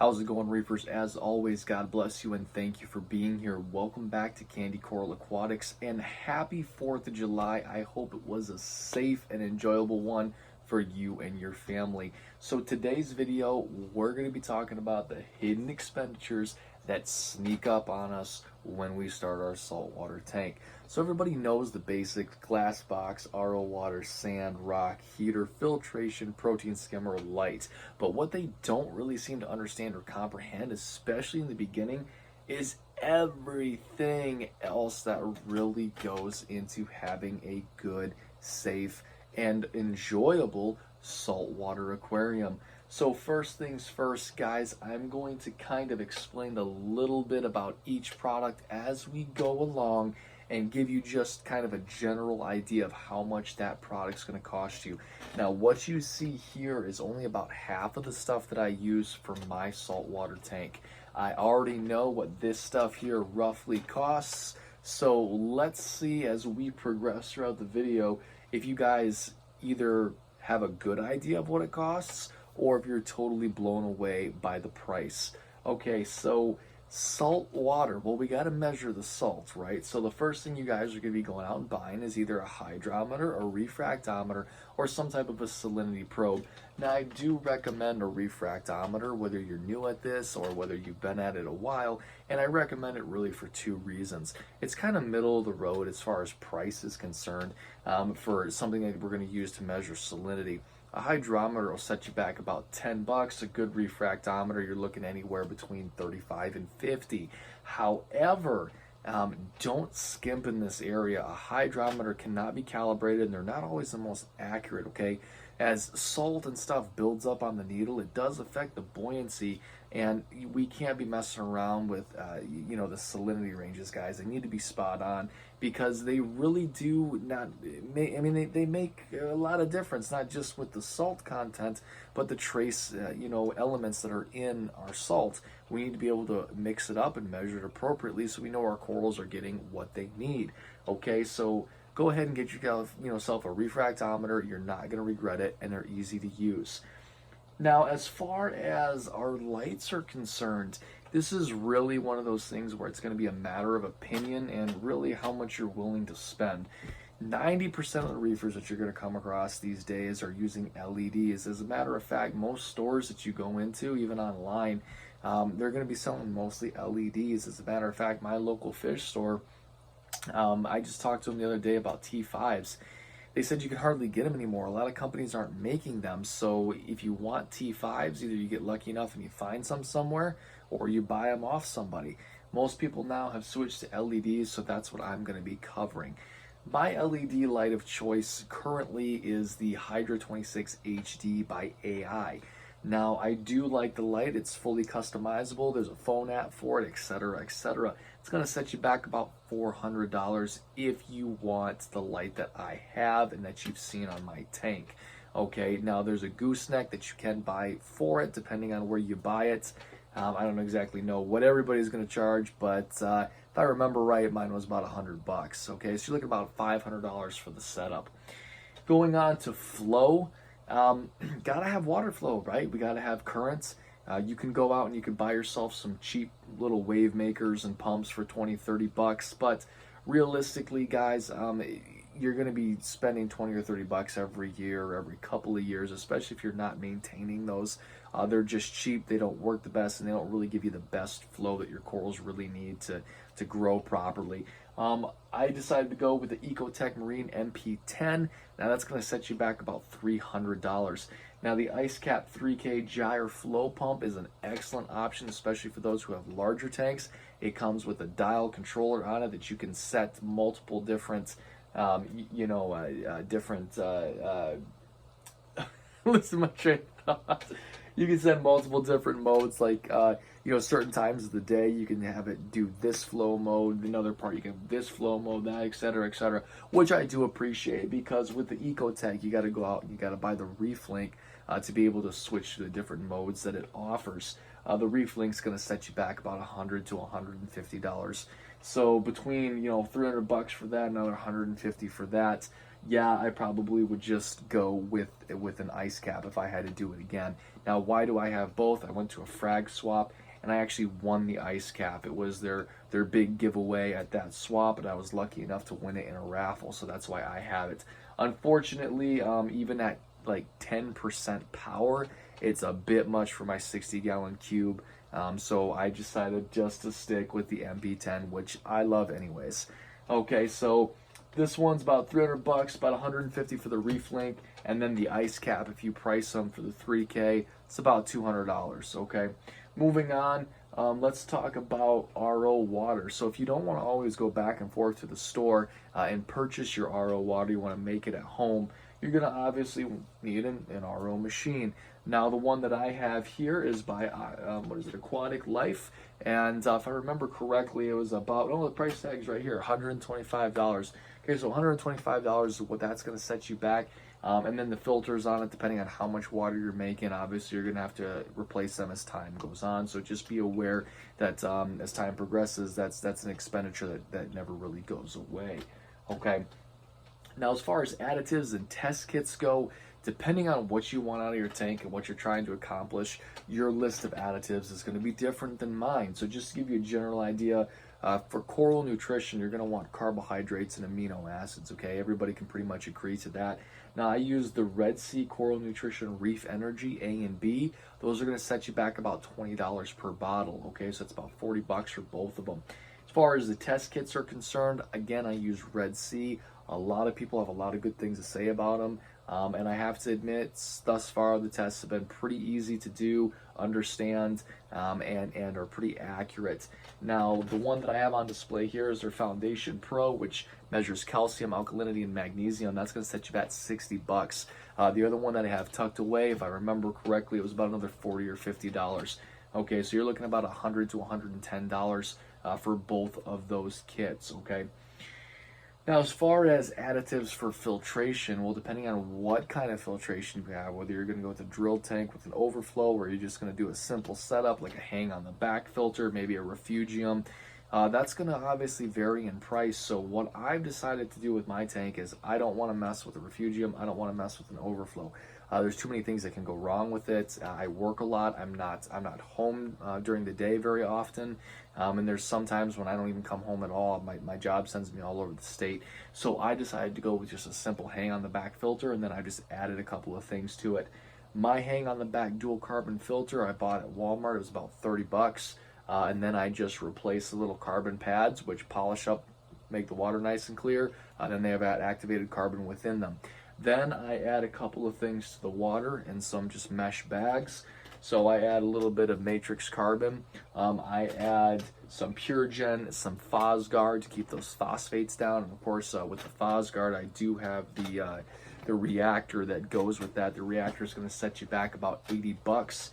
How's it going, Reefers? As always, God bless you and thank you for being here. Welcome back to Candy Coral Aquatics and happy 4th of July. I hope it was a safe and enjoyable one for you and your family. So today's video, we're going to be talking about the hidden expenditures that sneak up on us when we start our saltwater tank. So everybody knows the basic: glass box, RO water, sand, rock, heater, filtration, protein skimmer, light. But what they don't really seem to understand or comprehend, especially in the beginning, is everything else that really goes into having a good, safe, and enjoyable saltwater aquarium. So first things first, guys, I'm going to kind of explain a little bit about each product as we go along and give you just kind of a general idea of how much that product's going to cost you. Now, what you see here is only about half of the stuff that I use for my saltwater tank. I already know what this stuff here roughly costs, so let's see as we progress throughout the video if you guys either have a good idea of what it costs or if you're totally blown away by the price. Okay, so salt water, well, we got to measure the salt, right? So the first thing you guys are going to be going out and buying is either a hydrometer, a refractometer, or some type of a salinity probe. Now, I do recommend a refractometer, whether you're new at this or whether you've been at it a while, and I recommend it really for two reasons. It's kind of middle of the road as far as price is concerned for something that we're going to use to measure salinity. A hydrometer will set you back about 10 bucks. A good refractometer, you're looking anywhere between 35 and 50. However, don't skimp in this area. A hydrometer cannot be calibrated and they're not always the most accurate, okay? As salt and stuff builds up on the needle, it does affect the buoyancy, and we can't be messing around with the salinity ranges, guys. They need to be spot on because they really do not they make a lot of difference, not just with the salt content but the trace elements that are in our salt. We need to be able to mix it up and measure it appropriately so we know our corals are getting what they need. Okay, so go ahead and get yourself a refractometer. You're not going to regret it, and they're easy to use. Now, as far as our lights are concerned, this is really one of those things where it's going to be a matter of opinion and really how much you're willing to spend. 90% of the reefers that you're going to come across these days are using LEDs. As a matter of fact, most stores that you go into, even online, they're going to be selling mostly LEDs. As a matter of fact, my local fish store, I just talked to them the other day about T5s. They said you can hardly get them anymore. A lot of companies aren't making them. So if you want T5s, either you get lucky enough and you find some somewhere, or you buy them off somebody. Most people now have switched to LEDs, so that's what I'm going to be covering. My LED light of choice currently is the Hydra 26 HD by AI. Now, I do like the light. It's fully customizable. There's a phone app for it, etc., etc. It's going to set you back about $400 if you want the light that I have and that you've seen on my tank. Okay, now there's a gooseneck that you can buy for it depending on where you buy it. I don't exactly know what everybody's going to charge, but if I remember right, mine was about $100. Okay, so you're looking about $500 for the setup. Going on to flow. Gotta have water flow, right? We gotta have currents. You can go out and you can buy yourself some cheap little wave makers and pumps for 20, 30 bucks, but realistically, guys, you're going to be spending 20 or 30 bucks every year or every couple of years, especially if you're not maintaining those. They're just cheap, they don't work the best, and they don't really give you the best flow that your corals really need to grow properly. I decided to go with the Ecotech Marine MP10. Now that's going to set you back about $300. Now the Ice Cap 3K Gyre Flow Pump is an excellent option, especially for those who have larger tanks. It comes with a dial controller on it that you can set multiple different, listen to my train of thought. You can set multiple different modes, like certain times of the day you can have it do this flow mode, another part you can have this flow mode, that, etc., which I do appreciate, because with the Ecotech you got to go out and you got to buy the Reef Link to be able to switch to the different modes that it offers. The Reef Link's going to set you back about $100 to $150. So between $300 for that, another $150 for that, yeah, I probably would just go with an ice cap if I had to do it again. Now, why do I have both? I went to a frag swap and I actually won the ice cap. It was their big giveaway at that swap, and I was lucky enough to win it in a raffle, so that's why I have it. Unfortunately, even at like 10% power, it's a bit much for my 60-gallon cube. So I decided just to stick with the MP10, which I love anyways. Okay, so this one's about 300 bucks, about 150 for the Reef Link, and then the ice cap, if you price them for the 3K, it's about $200, okay? Moving on, let's talk about RO water. So if you don't want to always go back and forth to the store and purchase your RO water, you want to make it at home, you're going to obviously need an RO machine. Now, the one that I have here is by, Aquatic Life. And if I remember correctly, it was about, the price tag's right here, $125. Okay, so $125 is what that's going to set you back. And then the filters on it, depending on how much water you're making, obviously you're going to have to replace them as time goes on. So just be aware that as time progresses, that's an expenditure that never really goes away. Okay. Now, as far as additives and test kits go, depending on what you want out of your tank and what you're trying to accomplish, your list of additives is going to be different than mine. So just to give you a general idea, for coral nutrition, you're going to want carbohydrates and amino acids, okay? Everybody can pretty much agree to that. Now, I use the Red Sea Coral Nutrition Reef Energy A and B. Those are going to set you back about $20 per bottle, okay? So that's about 40 bucks for both of them. As far as the test kits are concerned, again, I use Red Sea. A lot of people have a lot of good things to say about them. And I have to admit, thus far, the tests have been pretty easy to do, understand, and are pretty accurate. Now, the one that I have on display here is their Foundation Pro, which measures calcium, alkalinity, and magnesium. That's going to set you back 60 bucks. The other one that I have tucked away, if I remember correctly, it was about another $40 or $50. Okay, so you're looking at about $100 to $110 for both of those kits, okay? Now, as far as additives for filtration, well, depending on what kind of filtration you have, whether you're going to go with a drill tank with an overflow, or you're just going to do a simple setup like a hang on the back filter, maybe a refugium, that's going to obviously vary in price. So what I've decided to do with my tank is I don't want to mess with a refugium. I don't want to mess with an overflow. There's too many things that can go wrong with it. I work a lot. I'm not home during the day very often. And there's sometimes when I don't even come home at all. My job sends me all over the state. So I decided to go with just a simple hang on the back filter, and then I just added a couple of things to it. My hang on the back dual carbon filter I bought at Walmart. It was about 30 bucks. And then I just replaced the little carbon pads, which polish up, make the water nice and clear. And then they have activated carbon within them. Then I add a couple of things to the water and some just mesh bags. So I add a little bit of matrix carbon. I add some PureGen, some Phosguard to keep those phosphates down. And of course, with the Phosguard, I do have the reactor that goes with that. The reactor is going to set you back about 80 bucks.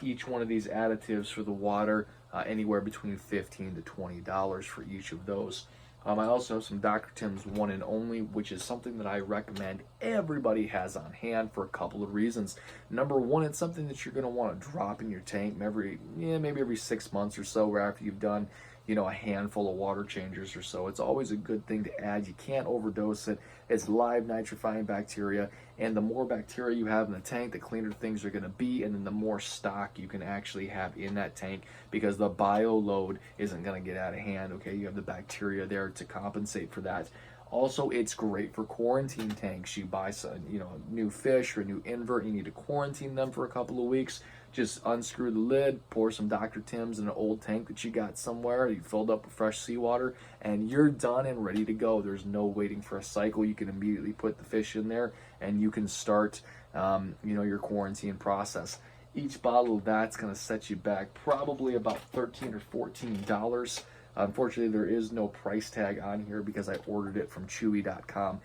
Each one of these additives for the water, anywhere between $15 to $20 for each of those. I also have some Dr. Tim's One and Only, which is something that I recommend everybody has on hand for a couple of reasons. Number one, it's something that you're going to want to drop in your tank maybe every 6 months or so, or after you've done a handful of water changers or so. It's always a good thing to add. You can't overdose it. It's live nitrifying bacteria, and the more bacteria you have in the tank, the cleaner things are going to be, and then the more stock you can actually have in that tank, because the bio load isn't going to get out of hand. Okay, you have the bacteria there to compensate for that. Also, it's great for quarantine tanks. You buy some, new fish or a new invert, you need to quarantine them for a couple of weeks. Just unscrew the lid, pour some Dr. Tim's in an old tank that you got somewhere, you filled up with fresh seawater, and you're done and ready to go. There's no waiting for a cycle. You can immediately put the fish in there, and you can start, your quarantine process. Each bottle of that's going to set you back probably about $13 or $14. Unfortunately, there is no price tag on here because I ordered it from Chewy.com.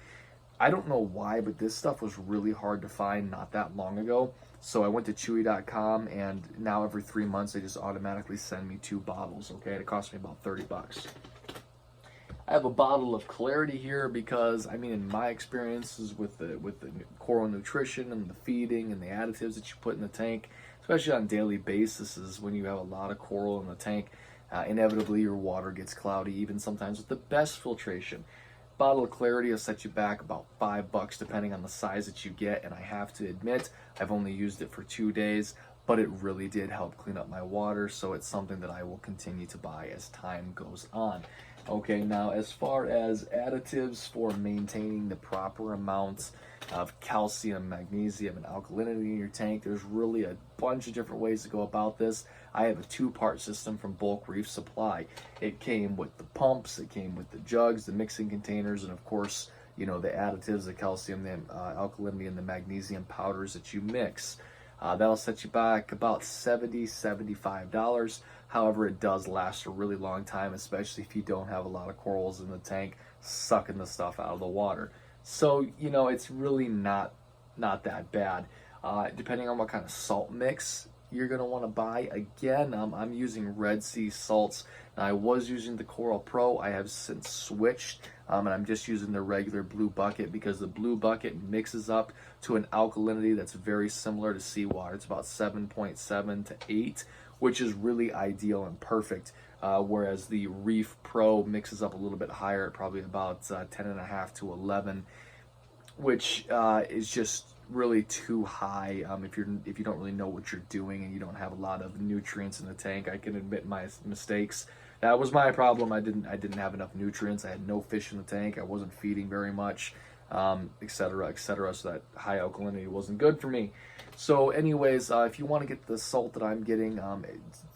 I don't know why, but this stuff was really hard to find not that long ago. So I went to Chewy.com, and now every 3 months they just automatically send me 2 bottles. Okay, and it cost me about 30 bucks. I have a bottle of Clarity here because, in my experiences with the coral nutrition and the feeding and the additives that you put in the tank, especially on a daily basis, is when you have a lot of coral in the tank, inevitably your water gets cloudy, even sometimes with the best filtration. Bottle of Clarity will set you back about $5 depending on the size that you get, and I have to admit I've only used it for 2 days, but it really did help clean up my water, so it's something that I will continue to buy as time goes on. Okay, now as far as additives for maintaining the proper amounts of calcium, magnesium, and alkalinity in your tank, there's really a bunch of different ways to go about this. I have a 2-part system from Bulk Reef Supply. It came with the pumps, it came with the jugs, the mixing containers, and of course, you know, the additives, the calcium, the alkalinity, and the magnesium powders that you mix. That'll set you back about $70, $75. However, it does last a really long time, especially if you don't have a lot of corals in the tank sucking the stuff out of the water. So, you know, it's really not that bad. Depending on what kind of salt mix you're going to want to buy. Again, I'm using Red Sea salts. Now, I was using the Coral Pro. I have since switched, and I'm just using the regular blue bucket because the blue bucket mixes up to an alkalinity that's very similar to seawater. It's about 7.7 to 8, which is really ideal and perfect. Whereas the Reef Pro mixes up a little bit higher, probably about 10.5 to 11, which is just really too high if you don't really know what you're doing and you don't have a lot of nutrients in the tank. I can admit my mistakes. That was my problem. I didn't have enough nutrients. I had no fish in the tank. I wasn't feeding very much, etc., etc. So that high alkalinity wasn't good for me. So anyways, if you want to get the salt that I'm getting,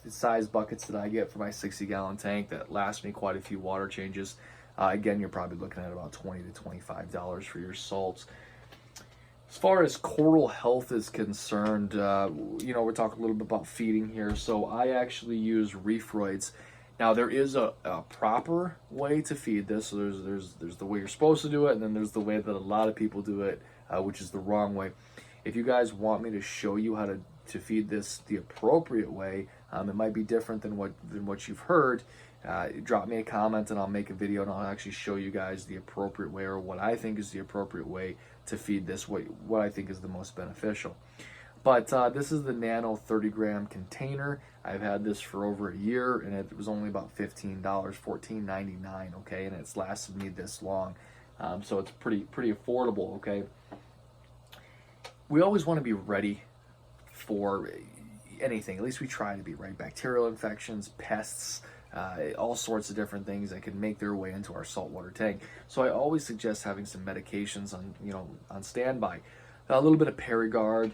the size buckets that I get for my 60-gallon tank that last me quite a few water changes, again, you're probably looking at about $20 to $25 for your salts. As far as coral health is concerned, you know, we're talking a little bit about feeding here. So I actually use Refroids. Now there is a proper way to feed this. So there's the way you're supposed to do it, and then there's the way that a lot of people do it, which is the wrong way. If you guys want me to show you how to feed this the appropriate way, it might be different than what you've heard. Drop me a comment and I'll make a video and I'll actually show you guys the appropriate way, or what I think is the appropriate way to feed this, what I think is the most beneficial. But this is the Nano 30-gram container. I've had this for over a year, and it was only about $15, $14.99, okay, and it's lasted me this long, so it's pretty affordable, okay. We always want to be ready for anything. At least we try to be, right? Bacterial infections, pests, all sorts of different things that can make their way into our saltwater tank. So I always suggest having some medications on standby. A little bit of Paragard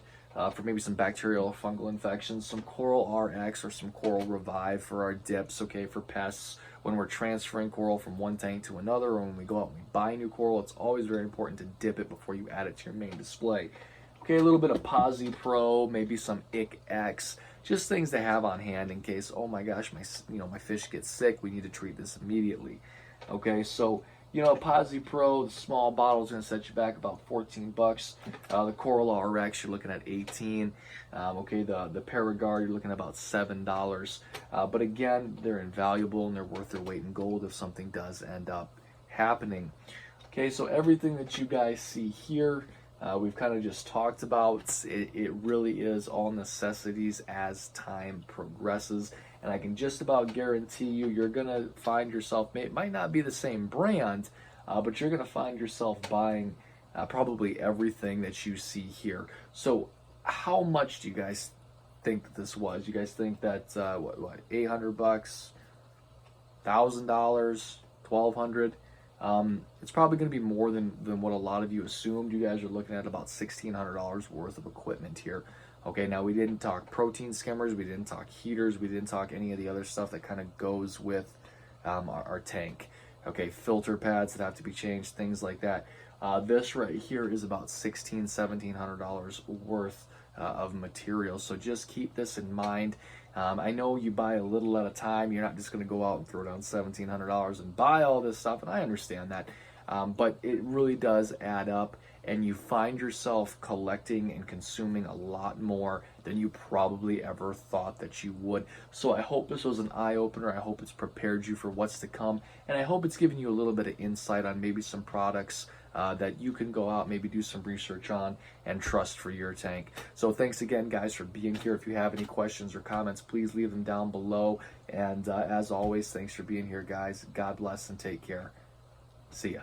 for maybe some bacterial or fungal infections, some Coral RX or some Coral Revive for our dips, okay, for pests. When we're transferring coral from one tank to another, or when we go out and we buy new coral, it's always very important to dip it before you add it to your main display. Okay, a little bit of Posi Pro, maybe some IC X, just things to have on hand in case, oh my gosh, my fish gets sick, we need to treat this immediately. Okay, so, Posi Pro, the small bottle is going to set you back about $14. The Coral RX, you're looking at $18. Okay, the Paragard, you're looking at about $7. But again, they're invaluable and they're worth their weight in gold if something does end up happening. Okay, so everything that you guys see here, we've kind of just talked about. It really is all necessities as time progresses, and I can just about guarantee you're gonna find yourself, it might not be the same brand, but you're gonna find yourself buying probably everything that you see here. So how much do you guys think that this was? You guys think that what $800, $1,000, $1,200? It's probably going to be more than what a lot of you assumed. You guys are looking at about $1,600 worth of equipment here. Okay, now we didn't talk protein skimmers, we didn't talk heaters, we didn't talk any of the other stuff that kind of goes with our tank. Okay, filter pads that have to be changed, things like that. This right here is about $1,600, $1,700 worth of material. So just keep this in mind. I know you buy a little at a time. You're not just going to go out and throw down $1,700 and buy all this stuff, and I understand that. But it really does add up, and you find yourself collecting and consuming a lot more than you probably ever thought that you would. So I hope this was an eye-opener. I hope it's prepared you for what's to come, and I hope it's given you a little bit of insight on maybe some products that you can go out, maybe do some research on and trust for your tank. So thanks again, guys, for being here. If you have any questions or comments, please leave them down below. And as always, thanks for being here, guys. God bless and take care. See ya.